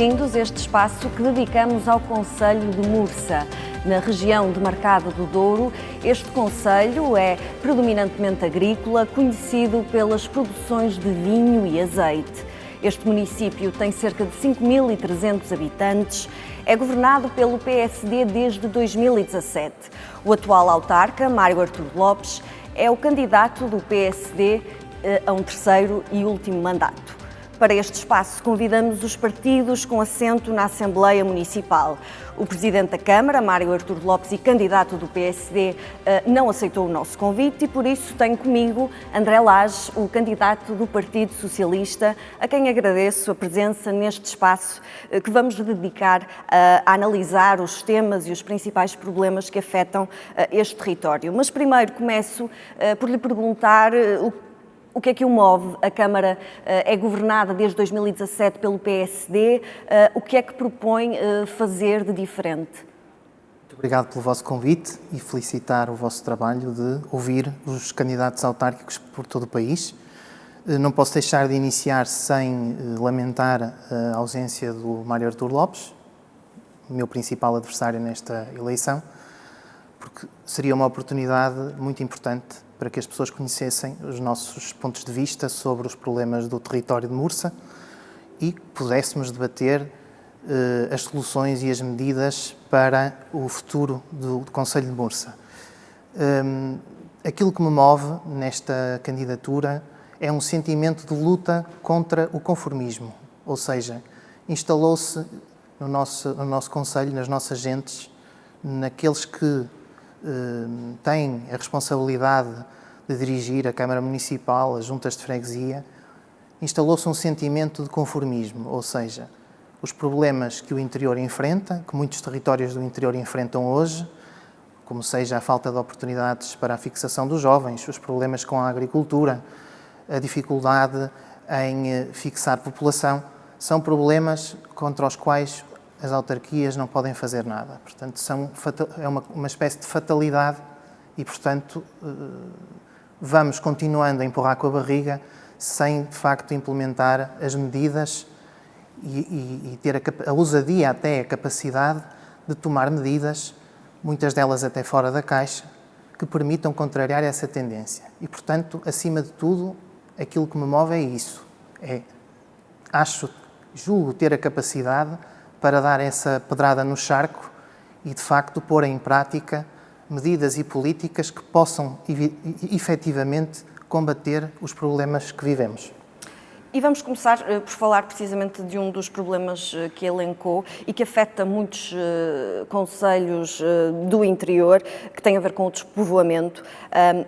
bem-vindos a este espaço que dedicamos ao concelho de Mursa. Na região demarcada do Douro, este concelho é predominantemente agrícola, conhecido pelas produções de vinho e azeite. Este município tem cerca de 5.300 habitantes, é governado pelo PSD desde 2017. O atual autarca, Mário Artur Lopes, é o candidato do PSD a um terceiro e último mandato. Para este espaço, convidamos os partidos com assento na Assembleia Municipal. O Presidente da Câmara, Mário Artur Lopes, e candidato do PSD, não aceitou o nosso convite e, por isso, tenho comigo André Lage, o candidato do Partido Socialista, a quem agradeço a presença neste espaço que vamos dedicar a analisar os temas e os principais problemas que afetam este território. Mas primeiro começo por lhe perguntar o que é que o move? A Câmara é governada desde 2017 pelo PSD. O que é que propõe fazer de diferente? Muito obrigado pelo vosso convite e felicitar o vosso trabalho de ouvir os candidatos autárquicos por todo o país. Não posso deixar de iniciar sem lamentar a ausência do Mário Artur Lopes, meu principal adversário nesta eleição, porque seria uma oportunidade muito importante para que as pessoas conhecessem os nossos pontos de vista sobre os problemas do território de Mursa e que pudéssemos debater as soluções e as medidas para o futuro do Concelho de Mursa. Aquilo que me move nesta candidatura é um sentimento de luta contra o conformismo, ou seja, instalou-se no nosso concelho, nas nossas gentes, naqueles que têm a responsabilidade de dirigir a Câmara Municipal, as juntas de freguesia, instalou-se um sentimento de conformismo, ou seja, os problemas que o interior enfrenta, que muitos territórios do interior enfrentam hoje, como seja a falta de oportunidades para a fixação dos jovens, os problemas com a agricultura, a dificuldade em fixar população, são problemas contra os quais as autarquias não podem fazer nada. Portanto, é uma espécie de fatalidade e, portanto, vamos continuando a empurrar com a barriga sem, de facto, implementar as medidas e ter a ousadia, até a capacidade de tomar medidas, muitas delas até fora da caixa, que permitam contrariar essa tendência. E, portanto, acima de tudo, aquilo que me move é isso. Julgo ter a capacidade para dar essa pedrada no charco e, de facto, pôr em prática medidas e políticas que possam, efetivamente, combater os problemas que vivemos. E vamos começar por falar precisamente de um dos problemas que elencou e que afeta muitos concelhos do interior, que tem a ver com o despovoamento.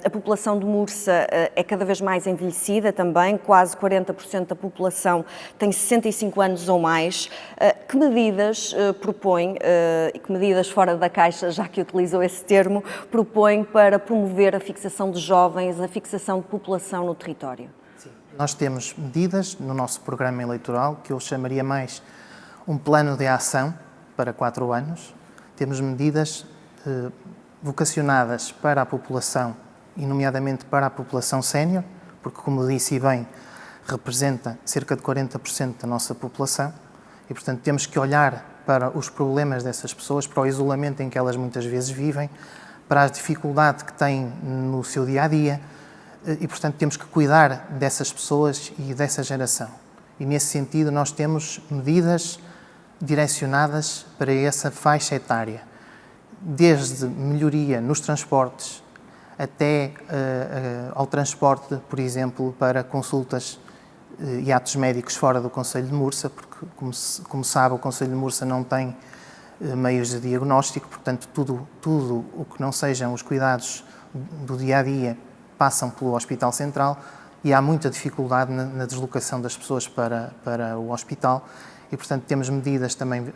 A população de Mursa é cada vez mais envelhecida também, quase 40% da população tem 65 anos ou mais. Que medidas propõe, e que medidas fora da caixa, já que utilizou esse termo, propõe para promover a fixação de jovens, a fixação de população no território? Nós temos medidas no nosso programa eleitoral que eu chamaria mais um plano de ação para 4 anos. Temos medidas vocacionadas para a população e, nomeadamente, para a população sénior, porque, como disse bem, representa cerca de 40% da nossa população e, portanto, temos que olhar para os problemas dessas pessoas, para o isolamento em que elas muitas vezes vivem, para a dificuldade que têm no seu dia-a-dia, e, portanto, temos que cuidar dessas pessoas e dessa geração. E, nesse sentido, nós temos medidas direcionadas para essa faixa etária, desde melhoria nos transportes até ao transporte, por exemplo, para consultas e atos médicos fora do Concelho de Mursa, porque, como sabe, o Concelho de Mursa não tem meios de diagnóstico, portanto, tudo o que não sejam os cuidados do dia-a-dia passam pelo Hospital Central e há muita dificuldade na deslocação das pessoas para o hospital e, portanto, temos medidas também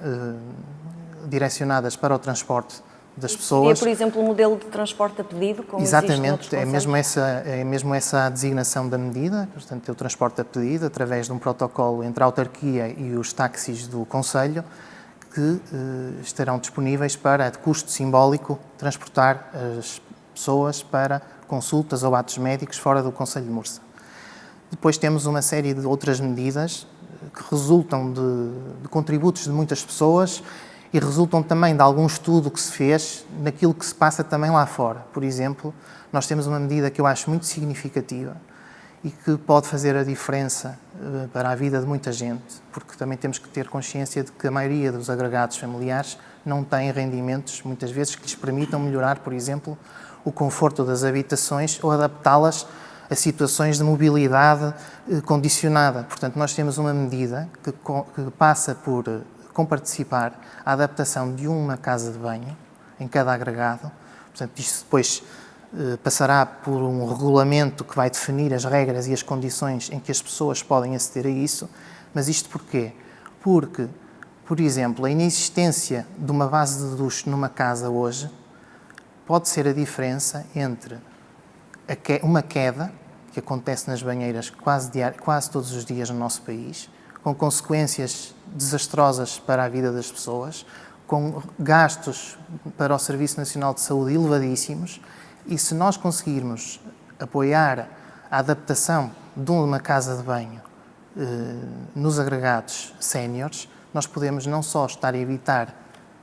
direcionadas para o transporte das pessoas. E, por exemplo, o modelo de transporte a pedido, como exatamente, é mesmo essa a designação da medida, portanto, é o transporte a pedido, através de um protocolo entre a autarquia e os táxis do concelho, que estarão disponíveis para, a custo simbólico, transportar as pessoas para consultas ou atos médicos fora do Concelho de Mursa. Depois temos uma série de outras medidas que resultam de contributos de muitas pessoas e resultam também de algum estudo que se fez naquilo que se passa também lá fora. Por exemplo, nós temos uma medida que eu acho muito significativa e que pode fazer a diferença para a vida de muita gente, porque também temos que ter consciência de que a maioria dos agregados familiares não têm rendimentos, muitas vezes, que lhes permitam melhorar, por exemplo, o conforto das habitações ou adaptá-las a situações de mobilidade condicionada. Portanto, nós temos uma medida que passa por comparticipar a adaptação de uma casa de banho em cada agregado. Portanto, isto depois passará por um regulamento que vai definir as regras e as condições em que as pessoas podem aceder a isso. Mas isto porquê? Porque, por exemplo, a inexistência de uma base de duche numa casa hoje pode ser a diferença entre uma queda, que acontece nas banheiras quase todos os dias no nosso país, com consequências desastrosas para a vida das pessoas, com gastos para o Serviço Nacional de Saúde elevadíssimos, e se nós conseguirmos apoiar a adaptação de uma casa de banho nos agregados séniores, nós podemos não só estar a evitar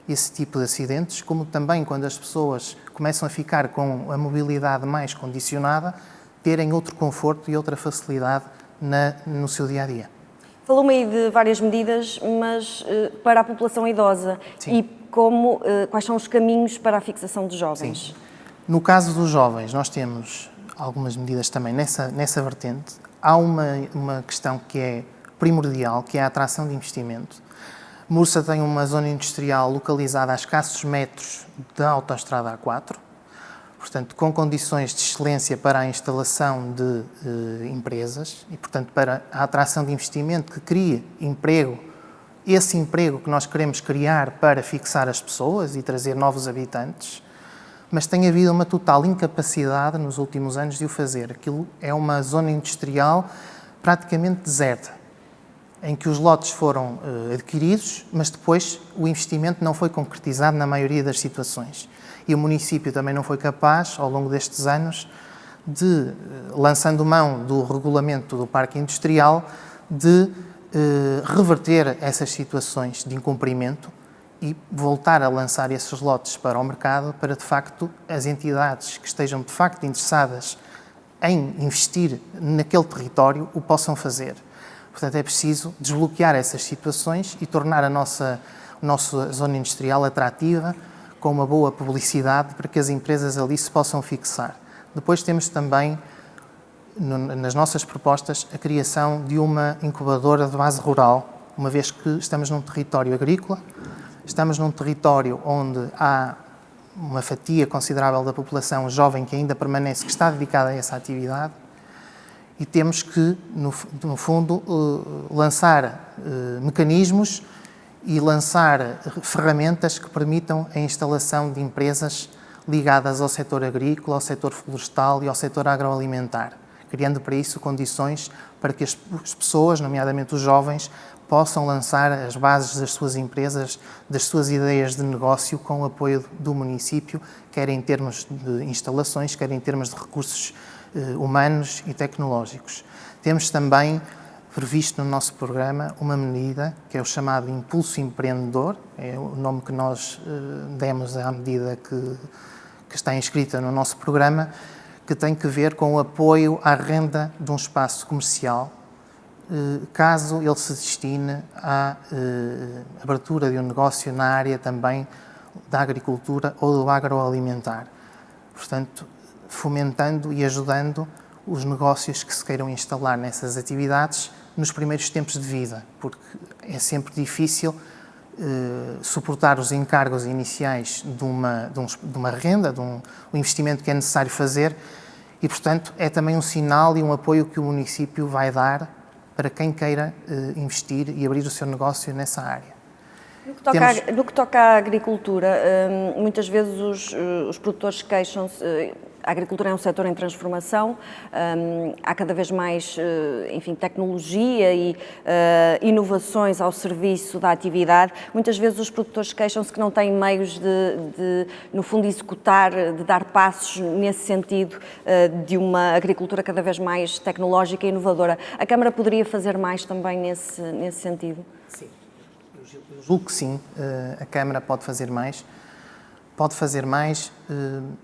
esse tipo de acidentes, como também, quando as pessoas começam a ficar com a mobilidade mais condicionada, terem outro conforto e outra facilidade no seu dia-a-dia. Falou-me aí de várias medidas, mas para a população idosa. Sim. E quais são os caminhos para a fixação de jovens? Sim. No caso dos jovens, nós temos algumas medidas também nessa vertente. Há uma questão que é primordial, que é a atração de investimento. Mursa tem uma zona industrial localizada a escassos metros da autoestrada A4, portanto, com condições de excelência para a instalação de empresas e, portanto, para a atração de investimento que crie emprego, esse emprego que nós queremos criar para fixar as pessoas e trazer novos habitantes, mas tem havido uma total incapacidade nos últimos anos de o fazer. Aquilo é uma zona industrial praticamente deserta, em que os lotes foram adquiridos, mas depois o investimento não foi concretizado na maioria das situações. E o município também não foi capaz, ao longo destes anos, de, lançando mão do regulamento do parque industrial, de reverter essas situações de incumprimento e voltar a lançar esses lotes para o mercado para, de facto, as entidades que estejam, de facto, interessadas em investir naquele território o possam fazer. Portanto, é preciso desbloquear essas situações e tornar a nossa zona industrial atrativa, com uma boa publicidade, para que as empresas ali se possam fixar. Depois temos também, nas nossas propostas, a criação de uma incubadora de base rural, uma vez que estamos num território agrícola, estamos num território onde há uma fatia considerável da população jovem que ainda permanece, que está dedicada a essa atividade, e temos que, no fundo, lançar mecanismos e lançar ferramentas que permitam a instalação de empresas ligadas ao setor agrícola, ao setor florestal e ao setor agroalimentar, criando para isso condições para que as pessoas, nomeadamente os jovens, possam lançar as bases das suas empresas, das suas ideias de negócio, com o apoio do município, quer em termos de instalações, quer em termos de recursos humanos e tecnológicos. Temos também previsto no nosso programa uma medida que é o chamado Impulso Empreendedor, é o nome que nós demos à medida que está inscrita no nosso programa, que tem que ver com o apoio à renda de um espaço comercial, caso ele se destine à abertura de um negócio na área também da agricultura ou do agroalimentar. Portanto, fomentando e ajudando os negócios que se queiram instalar nessas atividades nos primeiros tempos de vida, porque é sempre difícil suportar os encargos iniciais de uma renda, de um investimento que é necessário fazer e, portanto, é também um sinal e um apoio que o município vai dar para quem queira investir e abrir o seu negócio nessa área. No que toca à agricultura, muitas vezes os produtores queixam-se. A agricultura é um setor em transformação, há cada vez mais, enfim, tecnologia e inovações ao serviço da atividade. Muitas vezes os produtores queixam-se que não têm meios no fundo, executar, de dar passos nesse sentido de uma agricultura cada vez mais tecnológica e inovadora. A Câmara poderia fazer mais também nesse sentido? Sim, eu julgo que sim, a Câmara pode fazer mais. Pode fazer mais,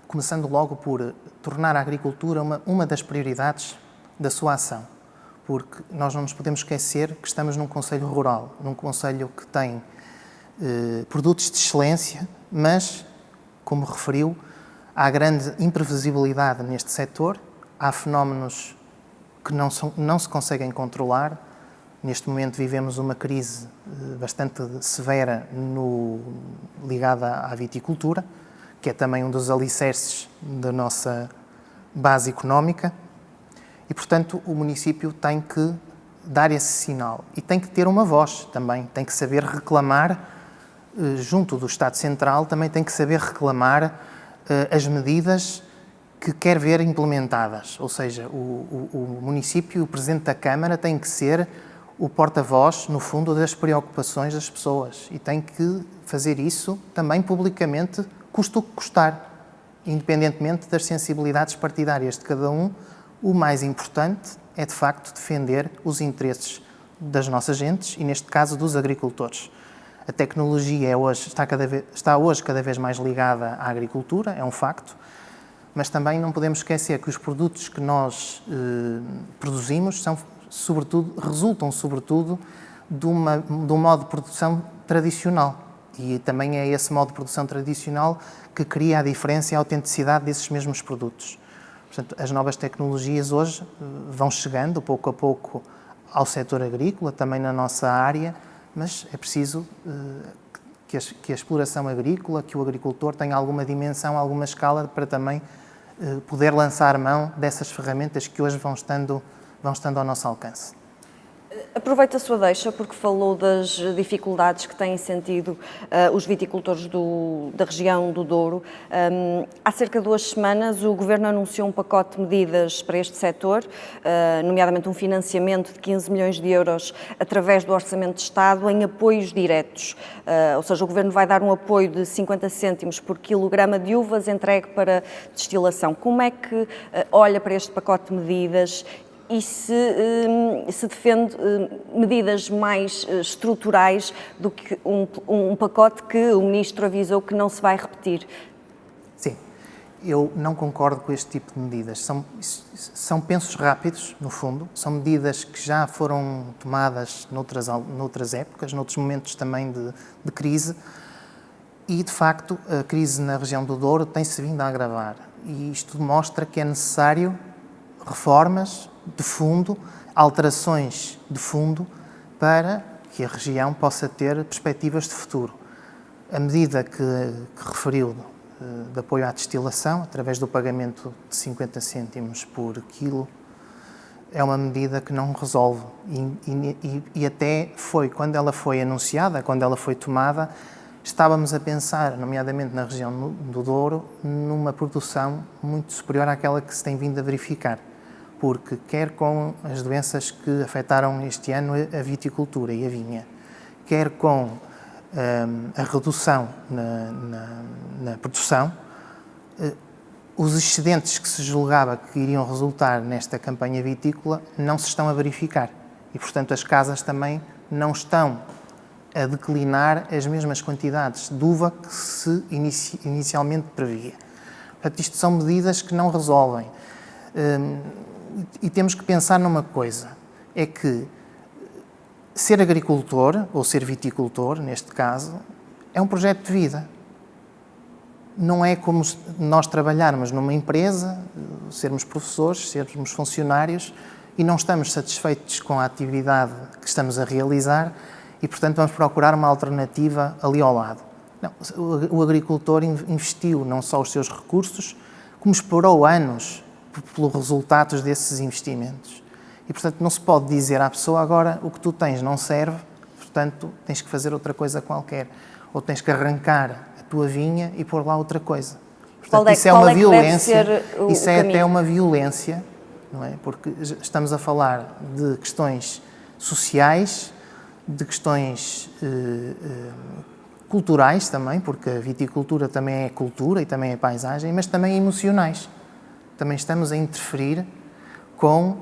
começando logo por tornar a agricultura uma das prioridades da sua ação, porque nós não nos podemos esquecer que estamos num concelho rural, num concelho que tem produtos de excelência, mas, como referiu, há grande imprevisibilidade neste setor, há fenómenos que não se conseguem controlar. Neste momento vivemos uma crise bastante severa ligada à viticultura, que é também um dos alicerces da nossa base económica, e, portanto, o município tem que dar esse sinal e tem que ter uma voz também, tem que saber reclamar, junto do Estado Central, também tem que saber reclamar as medidas que quer ver implementadas, ou seja, o município, o Presidente da Câmara tem que ser o porta-voz, no fundo, das preocupações das pessoas e tem que fazer isso também publicamente, custe o que custar, independentemente das sensibilidades partidárias de cada um. O mais importante é, de facto, defender os interesses das nossas gentes e, neste caso, dos agricultores. A tecnologia está hoje cada vez mais ligada à agricultura, é um facto, mas também não podemos esquecer que os produtos que nós produzimos resultam sobretudo de um modo de produção tradicional, e também é esse modo de produção tradicional que cria a diferença e a autenticidade desses mesmos produtos. Portanto, as novas tecnologias hoje vão chegando pouco a pouco ao setor agrícola, também na nossa área, mas é preciso que a exploração agrícola, que o agricultor tenha alguma dimensão, alguma escala para também poder lançar mão dessas ferramentas que hoje vão estando ao nosso alcance. Aproveito a sua deixa porque falou das dificuldades que têm sentido os viticultores da região do Douro. Há cerca de 2 semanas o Governo anunciou um pacote de medidas para este setor, nomeadamente um financiamento de 15 milhões de euros através do Orçamento de Estado em apoios diretos. Ou seja, o Governo vai dar um apoio de 50 cêntimos por quilograma de uvas entregue para destilação. Como é que olha para este pacote de medidas e se defende medidas mais estruturais do que um pacote que o Ministro avisou que não se vai repetir? Sim, eu não concordo com este tipo de medidas. São pensos rápidos, no fundo, são medidas que já foram tomadas noutras épocas, noutros momentos também de crise, e, de facto, a crise na região do Douro tem-se vindo a agravar. E isto mostra que é necessário reformas de fundo, alterações de fundo, para que a região possa ter perspectivas de futuro. A medida que referiu de apoio à destilação, através do pagamento de 50 cêntimos por quilo, é uma medida que não resolve e até foi, quando ela foi anunciada, quando ela foi tomada, estávamos a pensar, nomeadamente na região do Douro, numa produção muito superior àquela que se tem vindo a verificar, porque quer com as doenças que afetaram este ano a viticultura e a vinha, quer com a redução na produção, os excedentes que se julgava que iriam resultar nesta campanha vitícola não se estão a verificar e, portanto, as casas também não estão a declinar as mesmas quantidades de uva que se inicialmente previa. Portanto, isto são medidas que não resolvem. E temos que pensar numa coisa, é que ser agricultor, ou ser viticultor, neste caso, é um projeto de vida. Não é como nós trabalharmos numa empresa, sermos professores, sermos funcionários e não estamos satisfeitos com a atividade que estamos a realizar e, portanto, vamos procurar uma alternativa ali ao lado. Não, o agricultor investiu não só os seus recursos, como esperou anos pelos resultados desses investimentos. E, portanto, não se pode dizer à pessoa agora o que tu tens não serve, portanto tens que fazer outra coisa qualquer, ou tens que arrancar a tua vinha e pôr lá outra coisa. Portanto, isso é uma violência, isso é até uma violência, não é? Porque estamos a falar de questões sociais, de questões culturais também, porque a viticultura também é cultura e também é paisagem, mas também emocionais. Também estamos a interferir com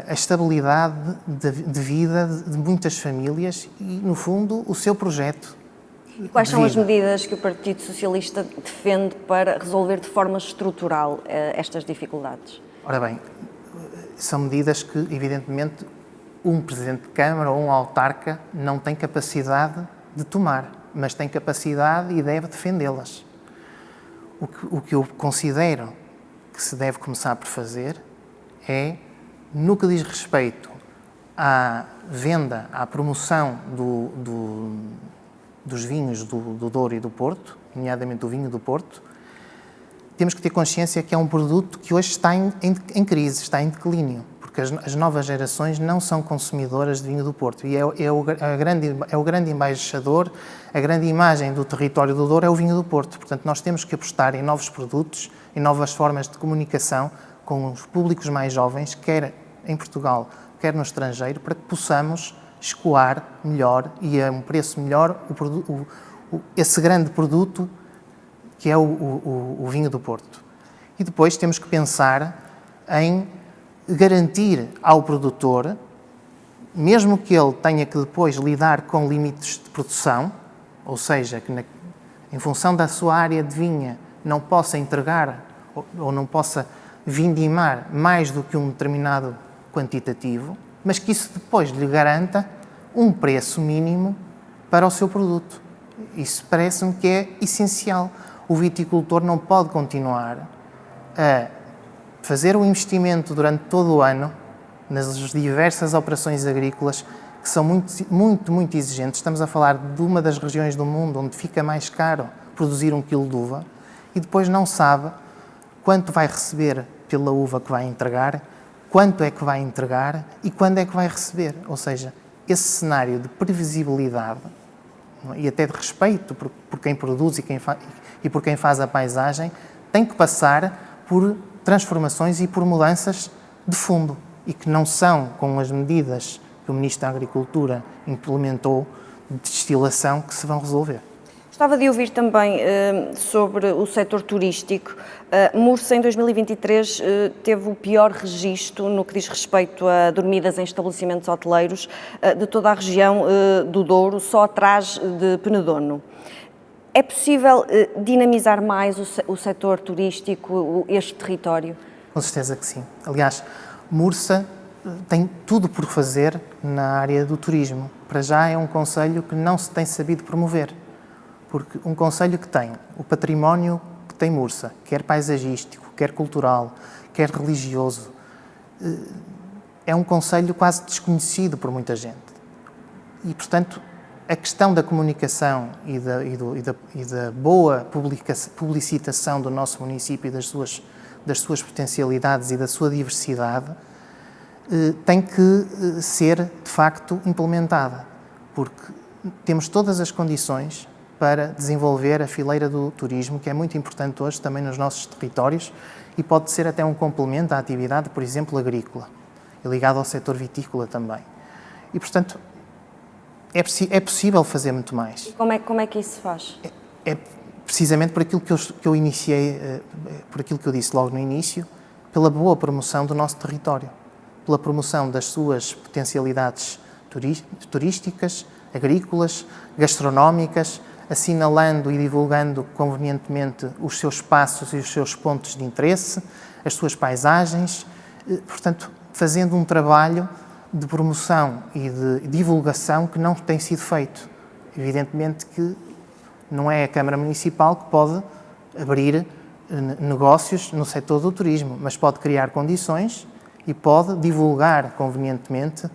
a estabilidade de vida de muitas famílias e, no fundo, o seu projeto. Quais são as medidas que o Partido Socialista defende para resolver de forma estrutural estas dificuldades? Ora bem, são medidas que, evidentemente, um Presidente de Câmara ou um autarca não tem capacidade de tomar, mas tem capacidade e deve defendê-las. O que eu considero que se deve começar por fazer é, no que diz respeito à venda, à promoção dos vinhos do Douro e do Porto, nomeadamente o vinho do Porto, temos que ter consciência que é um produto que hoje está em crise, está em declínio, porque as novas gerações não são consumidoras de vinho do Porto e é o grande embaixador, a grande imagem do território do Douro é o vinho do Porto. Portanto, nós temos que apostar em novos produtos, em novas formas de comunicação com os públicos mais jovens, quer em Portugal, quer no estrangeiro, para que possamos escoar melhor e a um preço melhor esse grande produto que é o vinho do Porto. E depois temos que pensar em garantir ao produtor, mesmo que ele tenha que depois lidar com limites de produção, ou seja, que em função da sua área de vinha não possa entregar ou não possa vindimar mais do que um determinado quantitativo, mas que isso depois lhe garanta um preço mínimo para o seu produto. Isso parece-me que é essencial. O viticultor não pode continuar a fazer o investimento durante todo o ano nas diversas operações agrícolas que são muito exigentes. Estamos a falar de uma das regiões do mundo onde fica mais caro produzir 1 quilo de uva e depois não sabe quanto vai receber pela uva que vai entregar, quanto é que vai entregar e quando é que vai receber. Ou seja, esse cenário de previsibilidade e até de respeito por quem produz e por quem faz a paisagem tem que passar por transformações e por mudanças de fundo e que não são com as medidas que o Ministro da Agricultura implementou de destilação que se vão resolver. Gostava de ouvir também sobre o setor turístico. Mursa, em 2023, teve o pior registro no que diz respeito a dormidas em estabelecimentos hoteleiros de toda a região do Douro, só atrás de Penedono. É possível dinamizar mais o setor turístico, este território? Com certeza que sim. Aliás, Mursa tem tudo por fazer na área do turismo. Para já é um concelho que não se tem sabido promover. Porque um concelho que tem o património que tem Mursa, quer paisagístico, quer cultural, quer religioso, é um concelho quase desconhecido por muita gente. E, portanto, a questão da comunicação e da boa publicitação do nosso município e das suas potencialidades e da sua diversidade tem que ser, de facto, implementada, porque temos todas as condições para desenvolver a fileira do turismo, que é muito importante hoje também nos nossos territórios e pode ser até um complemento à atividade, por exemplo, agrícola, e ligado ao setor vitícola também. E, portanto, é possível fazer muito mais. E como é que isso se faz? É precisamente por aquilo que eu iniciei, por aquilo que eu disse logo no início, pela boa promoção do nosso território, pela promoção das suas potencialidades turísticas, agrícolas, gastronómicas, assinalando e divulgando convenientemente os seus espaços e os seus pontos de interesse, as suas paisagens, portanto, fazendo um trabalho de promoção e de divulgação que não tem sido feito. Evidentemente que não é a Câmara Municipal que pode abrir negócios no setor do turismo, mas pode criar condições e pode divulgar convenientemente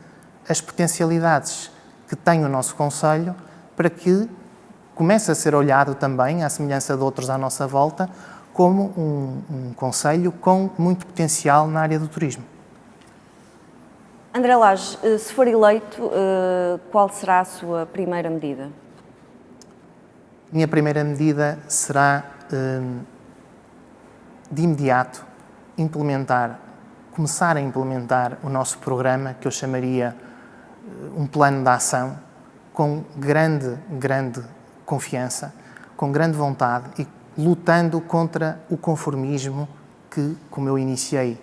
as potencialidades que tem o nosso concelho para que comece a ser olhado também, à semelhança de outros à nossa volta, como um concelho com muito potencial na área do turismo. André Lage, se for eleito, qual será a sua primeira medida? Minha primeira medida será, de imediato, começar a implementar o nosso programa, que eu chamaria um plano de ação, com grande confiança, com grande vontade e lutando contra o conformismo que, como eu iniciei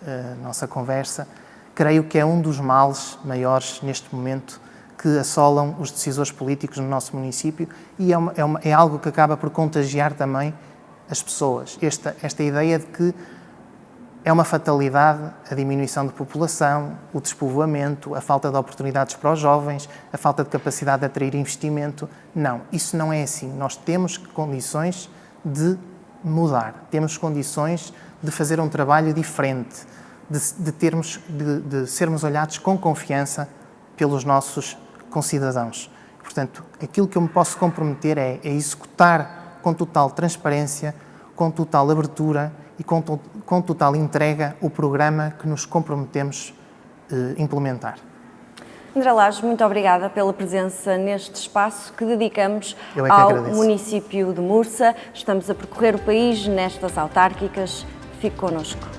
a nossa conversa, creio que é um dos males maiores neste momento que assolam os decisores políticos no nosso município e é algo que acaba por contagiar também as pessoas. Esta ideia de que é uma fatalidade a diminuição de população, o despovoamento, a falta de oportunidades para os jovens, a falta de capacidade de atrair investimento. Não, isso não é assim. Nós temos condições de mudar, temos condições de fazer um trabalho diferente, de sermos olhados com confiança pelos nossos concidadãos. Portanto, aquilo que eu me posso comprometer é executar com total transparência, com total abertura e com total entrega o programa que nos comprometemos a implementar. André Lage, muito obrigada pela presença neste espaço que dedicamos ao município de Mursa. Estamos a percorrer o país nestas autárquicas. Fique connosco.